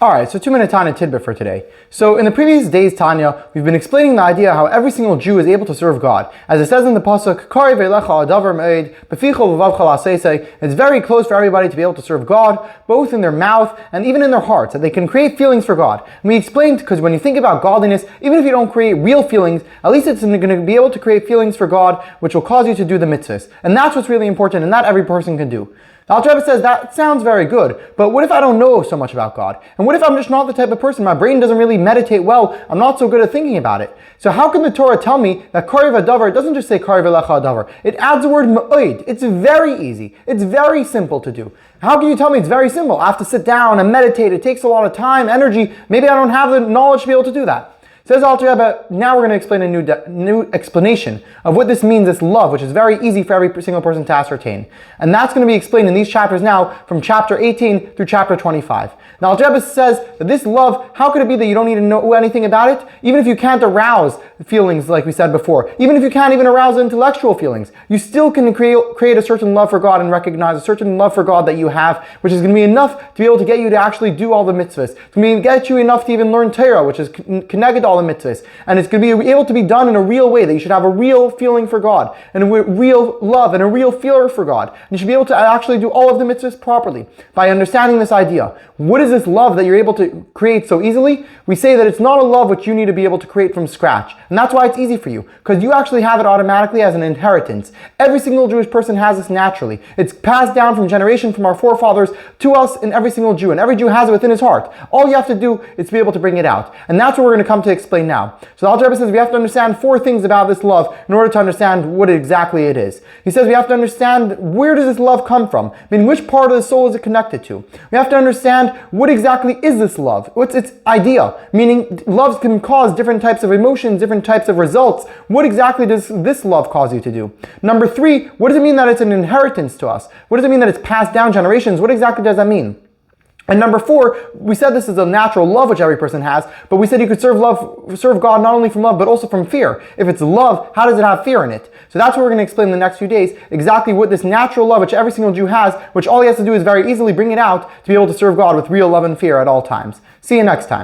Alright, so 2-minute Tanya tidbit for today. So in the previous days, Tanya, we've been explaining the idea how every single Jew is able to serve God. As it says in the Pasuk, it's very close for everybody to be able to serve God, both in their mouth and even in their hearts, that they can create feelings for God. And we explained, because when you think about godliness, even if you don't create real feelings, at least it's going to be able to create feelings for God, which will cause you to do the mitzvahs. And that's what's really important, and not every person can do. The Alter Rebbe says that sounds very good, but what if I don't know so much about God? And what if I'm just not the type of person, my brain doesn't really meditate well, I'm not so good at thinking about it? So how can the Torah tell me that Karev Adavar, it doesn't just say Karev Elecha Adavar, it adds the word Ma'oid. It's very easy, it's very simple to do. How can you tell me it's very simple? I have to sit down and meditate, it takes a lot of time, energy, maybe I don't have the knowledge to be able to do that. Says Alter Rebbe, now we're going to explain a new explanation of what this means, this love, which is very easy for every single person to ascertain. And that's going to be explained in these chapters now, from chapter 18 through chapter 25. Now Alter Rebbe says that this love, how could it be that you don't need to know anything about it? Even if you can't arouse feelings like we said before, even if you can't even arouse intellectual feelings, you still can create a certain love for God and recognize a certain love for God that you have, which is going to be enough to be able to get you to actually do all the mitzvahs. It's going to get you enough to even learn Torah, which is connected to all the mitzvahs. And it's going to be able to be done in a real way, that you should have a real feeling for God, and a real love, and a real fear for God. And you should be able to actually do all of the mitzvahs properly by understanding this idea. What is this love that you're able to create so easily? We say that it's not a love which you need to be able to create from scratch. And that's why it's easy for you, because you actually have it automatically as an inheritance. Every single Jewish person has this naturally. It's passed down from generation, from our forefathers, to us and every single Jew. And every Jew has it within his heart. All you have to do is to be able to bring it out. And that's what we're going to come to explain now. So the Alter Rebbe says we have to understand 4 things about this love in order to understand what exactly it is. He says we have to understand, where does this love come from? I mean, which part of the soul is it connected to? We have to understand, what exactly is this love? What's its idea? Meaning, love can cause different types of emotions, different types of results. What exactly does this love cause you to do? Number 3, what does it mean that it's an inheritance to us? What does it mean that it's passed down generations? What exactly does that mean? And number 4, we said this is a natural love which every person has, but we said you could serve God not only from love, but also from fear. If it's love, how does it have fear in it? So that's what we're going to explain in the next few days, exactly what this natural love which every single Jew has, which all he has to do is very easily bring it out to be able to serve God with real love and fear at all times. See you next time.